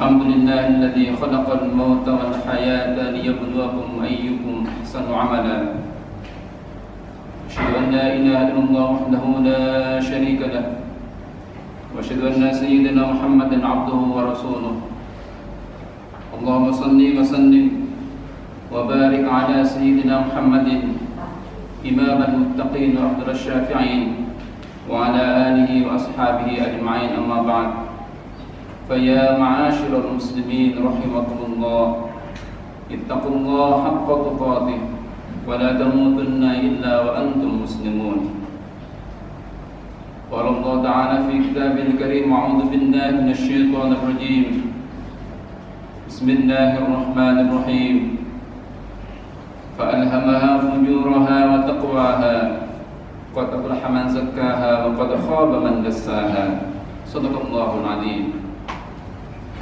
الحمد لله الذي خلق الموت والحياة ليبلوكم أيكم أحسن عملا. أشهد أن لا إله إلا الله وحده لا شريك له، وأشهد أن سيدنا محمدا عبده ورسوله. اللهم صل وسلم وبارك على سيدنا محمد إمام المتقين وأفضل الشافعين وعلى آله وأصحابه أجمعين. أما بعد، فيا معاشر المسلمين رحمكم الله، اتقوا الله حق تقاته ولا تموتن إلا وأنتم مسلمون. قال الله تعالى في كتابه الكريم: أعوذ بالله من الشيطان الرجيم، بسم الله الرحمن الرحيم، فألهمها فجورها وتقواها قد أفلح من زكاها وقد خاب من دساها. صدق الله العظيم.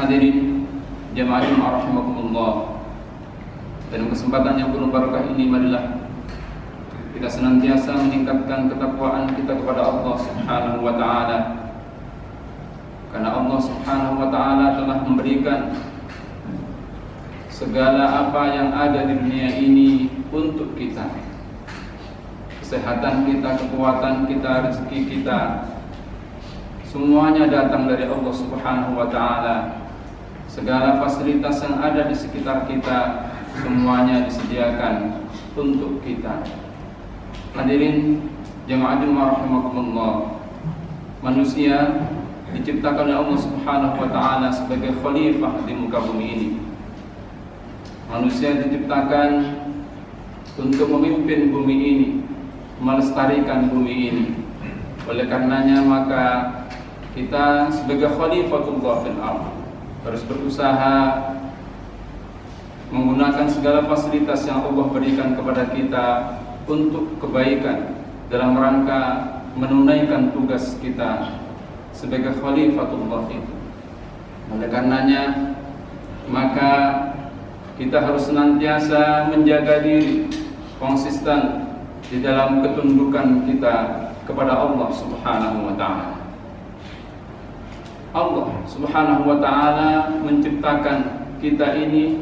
Hadirin jamaah rahimakumullah, dalam kesempatan yang penuh barakah ini, marilah kita senantiasa meningkatkan ketakwaan kita kepada Allah Subhanahu wa taala, karena Allah Subhanahu wa taala telah memberikan segala apa yang ada di dunia ini untuk kita. Kesehatan kita, kekuatan kita, rezeki kita, semuanya datang dari Allah Subhanahu wa taala. Segala fasilitas yang ada di sekitar kita semuanya disediakan untuk kita. Hadirin jamaah rahimakumullah, manusia diciptakan oleh Allah Subhanahu wa taala sebagai khalifah di muka bumi ini. Manusia diciptakan untuk memimpin bumi ini, melestarikan bumi ini. Oleh karenanya maka kita sebagai khalifatullah fil ardh harus berusaha menggunakan segala fasilitas yang Allah berikan kepada kita untuk kebaikan dalam rangka menunaikan tugas kita sebagai khalifatullah itu. Oleh karenanya maka kita harus senantiasa menjaga diri konsisten di dalam ketundukan kita kepada Allah Subhanahu wa taala. Allah Subhanahu wa taala menciptakan kita ini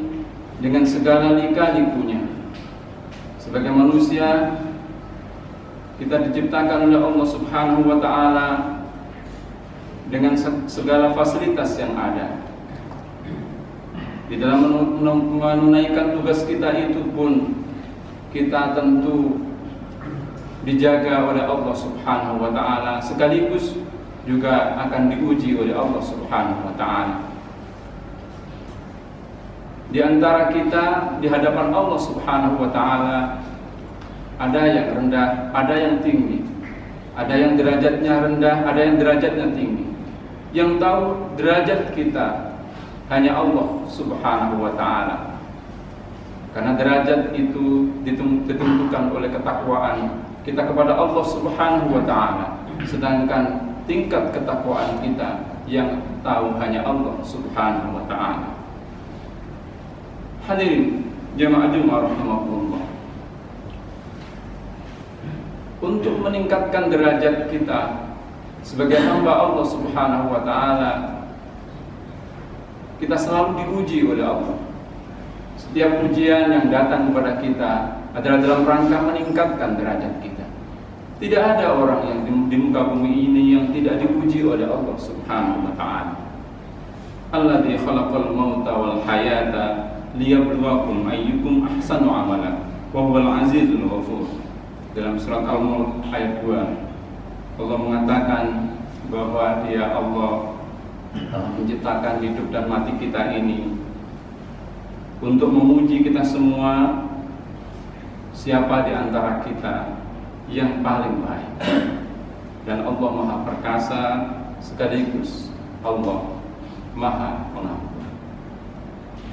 dengan segala lika-likunya. Sebagai manusia, kita diciptakan oleh Allah Subhanahu wa taala dengan segala fasilitas yang ada. Di dalam menunaikan tugas kita itu pun kita tentu dijaga oleh Allah Subhanahu wa taala, sekaligus juga akan diuji oleh Allah Subhanahu wa taala. Di antara kita di hadapan Allah Subhanahu wa taala ada yang rendah, ada yang tinggi. Ada yang derajatnya rendah, ada yang derajatnya tinggi. Yang tahu derajat kita hanya Allah Subhanahu wa taala. Karena derajat itu ditentukan oleh ketakwaan kita kepada Allah Subhanahu wa taala. Sedangkan tingkat ketakwaan kita yang tahu hanya Allah Subhanahu wa taala. Hadirin jamaah rahimakumullah, untuk meningkatkan derajat kita sebagai hamba Allah Subhanahu wa taala, kita selalu diuji oleh Allah. Setiap ujian yang datang kepada kita adalah dalam rangka meningkatkan derajat kita. Tidak ada orang yang di muka bumi ini yang tidak diuji oleh Allah Subhanahu wa taala. Alladzi khalaqal mauta wal hayata liyabluwakum ayyukum ahsanu amala wa huwal azizul ghafur. Dalam surat Al-Mulk ayat 2, Allah mengatakan bahwa Dia Allah menciptakan hidup dan mati kita ini untuk menguji kita semua, siapa di antara kita yang paling baik. Dan Allah Maha Perkasa sekaligus Allah Maha Pengampun.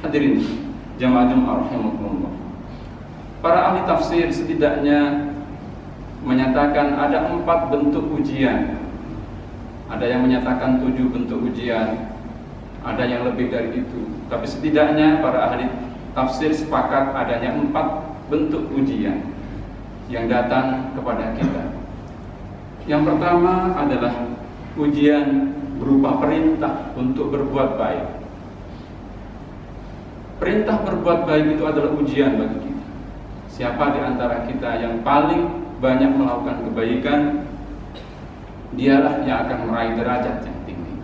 Hadirin Jamaah Jumat rahimakumullah. Para ahli tafsir setidaknya menyatakan ada 4 bentuk ujian. Ada yang menyatakan 7 bentuk ujian, ada yang lebih dari itu. Tapi setidaknya para ahli tafsir sepakat adanya 4 bentuk ujian yang datang kepada kita. Yang pertama adalah ujian berupa perintah untuk berbuat baik. Perintah berbuat baik itu adalah ujian bagi kita. Siapa di antara kita yang paling banyak melakukan kebaikan, dialah yang akan meraih derajat yang tinggi.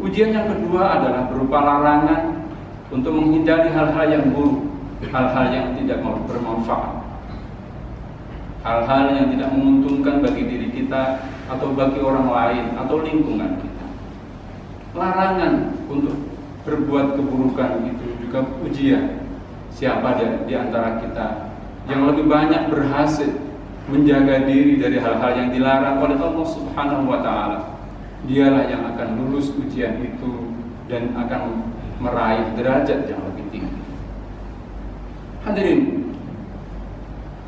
Ujian yang kedua adalah berupa larangan untuk menghindari hal-hal yang buruk, hal-hal yang tidak bermanfaat, hal-hal yang tidak menguntungkan bagi diri kita atau bagi orang lain atau lingkungan kita. Larangan untuk berbuat keburukan itu juga ujian. Siapa di antara kita yang lebih banyak berhasil menjaga diri dari hal-hal yang dilarang oleh Allah Subhanahu wa Ta'ala, dialah yang akan lulus ujian itu dan akan meraih derajat yang lebih tinggi. Hadirin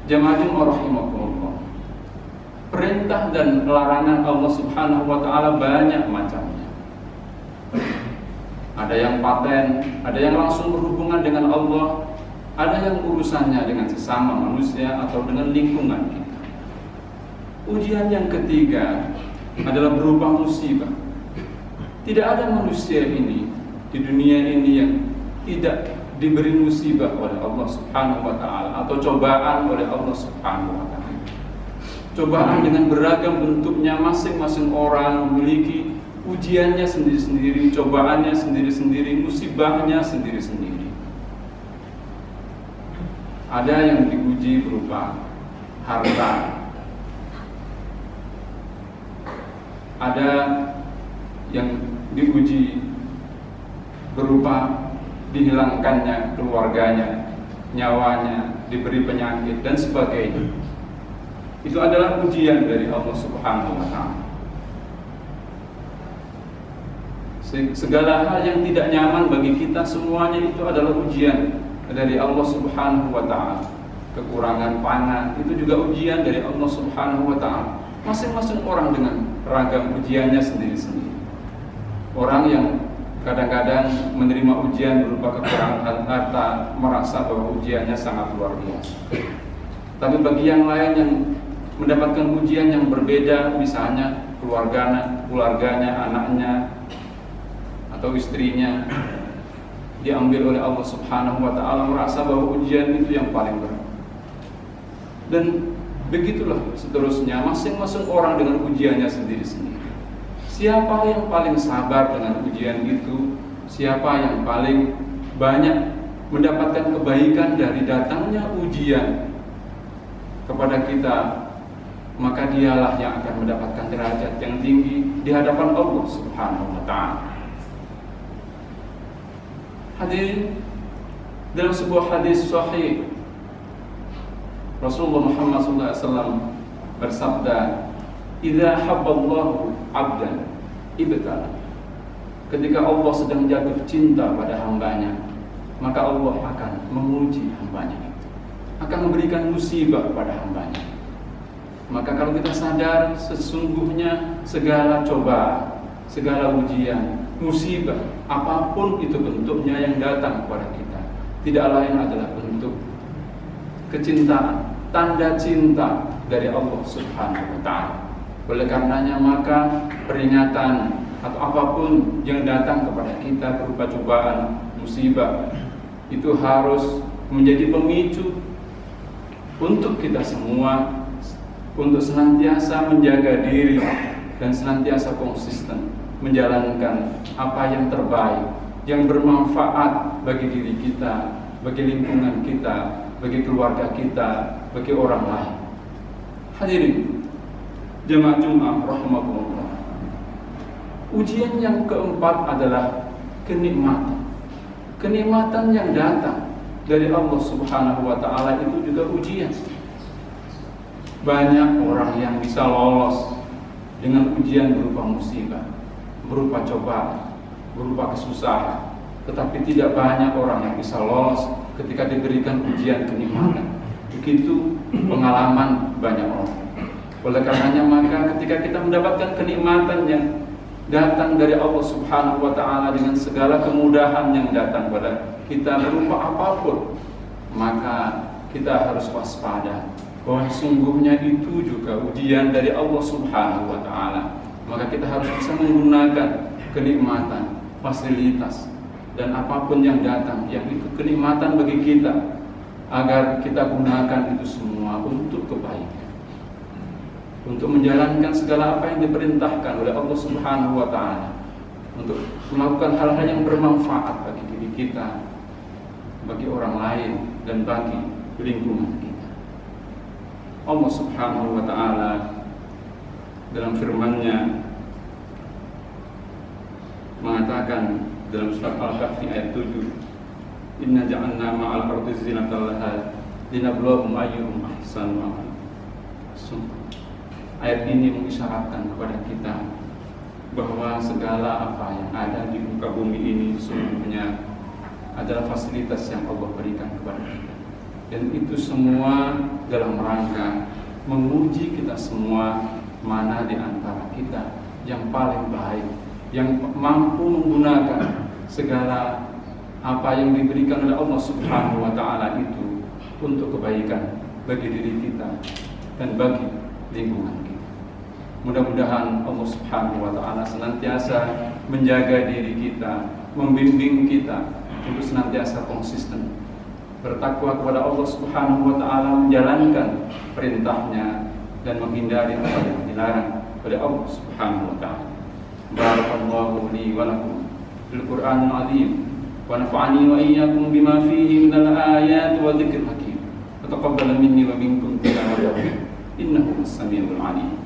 jamaah Jumat rahimakumullah, perintah dan larangan Allah Subhanahu wa Ta'ala banyak macamnya. Ada yang paten, ada yang langsung berhubungan dengan Allah, ada yang urusannya dengan sesama manusia atau dengan lingkungan kita. Ujian yang ketiga adalah berupa musibah. Tidak ada manusia ini di dunia ini yang tidak diberi musibah oleh Allah Subhanahu wa Ta'ala atau cobaan oleh Allah Subhanahu wa Ta'ala. Cobaan dengan beragam bentuknya, masing-masing orang memiliki ujiannya sendiri-sendiri, cobaannya sendiri-sendiri, musibahnya sendiri-sendiri. Ada yang diuji berupa harta, ada yang diuji berupa dihilangkannya keluarganya, nyawanya, diberi penyakit dan sebagainya. Itu adalah ujian dari Allah Subhanahu wa Ta'ala. Segala hal yang tidak nyaman bagi kita, semuanya itu adalah ujian dari Allah Subhanahu wa Ta'ala. Kekurangan pangan itu juga ujian dari Allah Subhanahu wa Ta'ala. Masing-masing orang dengan ragam ujiannya sendiri-sendiri. Orang yang kadang-kadang menerima ujian berupa kekurangan harta merasa bahwa ujiannya sangat luar biasa. Tapi bagi yang lain yang mendapatkan ujian yang berbeda, misalnya keluarganya, anaknya atau istrinya diambil oleh Allah Subhanahu wa Ta'ala, merasa bahwa ujian itu yang paling berat. Dan begitulah seterusnya, masing-masing orang dengan ujiannya sendiri-sendiri. Siapa yang paling sabar dengan ujian itu, siapa yang paling banyak mendapatkan kebaikan dari datangnya ujian kepada kita, maka dialah yang akan mendapatkan derajat yang tinggi di hadapan Allah Subhanahu wa Ta'ala. Hadirin, dalam sebuah hadis sahih Rasulullah Muhammad SAW bersabda, "Idza habballahu 'abdan ibtala." Ketika Allah sedang jatuh cinta pada hambanya, maka Allah akan menguji hambanya itu, akan memberikan musibah pada hambanya. Maka kalau kita sadar sesungguhnya segala cobaan, segala ujian, musibah, apapun itu bentuknya yang datang kepada kita, tidak lain adalah bentuk kecintaan, tanda cinta dari Allah Subhanahu wa Ta'ala. Oleh karenanya maka peringatan atau apapun yang datang kepada kita berupa cobaan, musibah, itu harus menjadi pemicu untuk kita semua untuk senantiasa menjaga diri dan senantiasa konsisten menjalankan apa yang terbaik, yang bermanfaat bagi diri kita, bagi lingkungan kita, bagi keluarga kita, bagi orang lain. Hadirin jemaah Jumat rahimakumullah, ujian yang keempat adalah kenikmatan. Kenikmatan yang datang dari Allah Subhanahu wa Ta'ala itu juga ujian. Banyak orang yang bisa lolos dengan ujian berupa musibah, berupa cobaan, berupa kesusahan, tetapi tidak banyak orang yang bisa lolos ketika diberikan ujian kenikmatan. Begitu pengalaman banyak orang. Oleh karenanya maka ketika kita mendapatkan kenikmatan yang datang dari Allah Subhanahu wa Ta'ala dengan segala kemudahan yang datang pada kita berupa apapun, maka kita harus waspada bahwa sungguhnya itu juga ujian dari Allah Subhanahu wa Ta'ala. Maka kita harus bisa menggunakan kenikmatan, fasilitas, dan apapun yang datang yang itu kenikmatan bagi kita, agar kita gunakan itu semua untuk kebaikan, untuk menjalankan segala apa yang diperintahkan oleh Allah Subhanahu wa Ta'ala, untuk melakukan hal-hal yang bermanfaat bagi diri kita, bagi orang lain, dan bagi lingkungan kita. Allah Subhanahu wa Ta'ala dalam firman-Nya mengatakan dalam surat Al-Kahfi ayat 7, Inna ja'alna ma'al ardi zinatan laha linabluwahum ayyuhum ahsanu amala. Ayat ini mengisyaratkan kepada kita bahwa segala apa yang ada di muka bumi ini sesungguhnya adalah fasilitas yang Allah berikan kepada kita, dan itu semua dalam rangka menguji kita semua, mana di antara kita yang paling baik, yang mampu menggunakan segala apa yang diberikan oleh Allah Subhanahu wa Ta'ala itu untuk kebaikan bagi diri kita dan bagi lingkungan kita. Mudah-mudahan Allah Subhanahu wa Ta'ala senantiasa menjaga diri kita, membimbing kita untuk senantiasa konsisten bertakwa kepada Allah Subhanahu wa Ta'ala, menjalankan perintahnya dan menghindari apa yang dilarang oleh Allah Subhanahu wa Ta'ala. Barakallahu li wa lakum bil Qur'anil azim wa nafa'ani wa iyyakum bima fihi minal ayati wa dzikril hakim. Taqabbal minni wa minkum tilawatahu innahu as-sami'ul 'alim.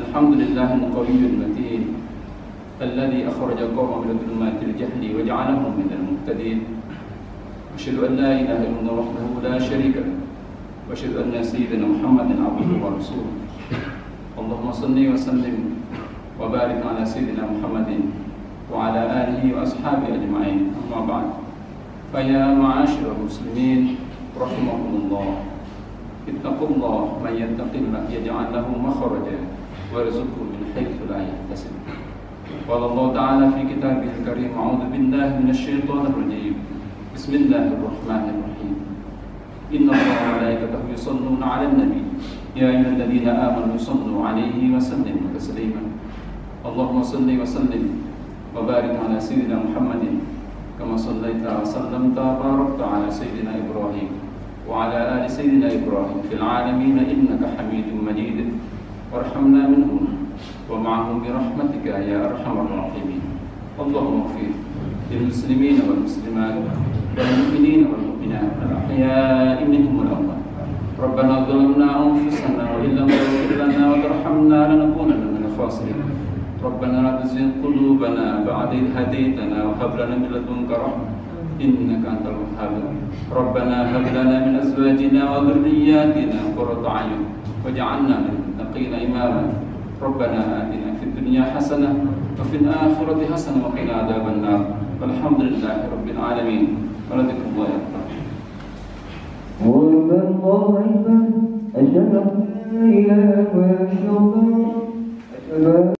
Alhamdulillah al-qawiyyul matin alladhi akhraja qawmahu min dhulumatil jahli wa ja'alahum minal muhtadin. Asyhadu an la ilaha illallah wahdahu la syarika lahu wa asyhadu anna sayyidina Muhammadan abduhu wa rasuluh. Allahumma shalli wa sallim wa barik ala sayyidina Muhammadin wa ala alihi wa ashabihi ajma'in. Amma ba'd. Fa ya ma'asyiral muslimin rahimakumullah, ittaqullah man yattaqillah yaj'al lahu makhraja warzuqhu min haitsu la yahtasib. Qala Allah Ta'ala fi kitabihil karim, a'udzu billahi minasy syaithanir rajim. Bismillahirrahmanirrahim. Inna Allaha wa malaikatahu yusholluna 'alan nabi ya ayyuhalladzina amanu shallu 'alaihi wa sallimu taslima. Allahumma shalli wa sallim wa barik 'ala sayyidina Muhammadin kama shallaita wa sallamta wa barakta 'ala sayyidina Ibrahim wa 'ala ali sayyidina Ibrahim fil 'alamin innaka Hamidum Majid. Warhamna minhum wa ma'ahum bi rahmatika ya arhamar rahimin. Allahumma ighfir lil muslimin wal muslimat wal mu'minin wal mu'minat al ahya'i minhum wal amwat. Rabbana zalamna anfusana wa illam taghfir lana wa tarhamna lanakunanna minal khasirin. Rabbana la tuzigh qulubana ba'da idh hadaytana wa hab lana min ladunka rahmah innaka antal wahhab. Rabbana hab lana min azwajina wa dhurriyyatina qurrata a'yun waj'alna lil muttaqina imama. Rabbana atina fid dunya hasanah wa fil akhirati hasanah wa qina adzaban nar. Walhamdulillahi rabbil alamin. Wa la dhikrullahi akbar. Wallahu akbar. Asyhadu an la ilaha illallah.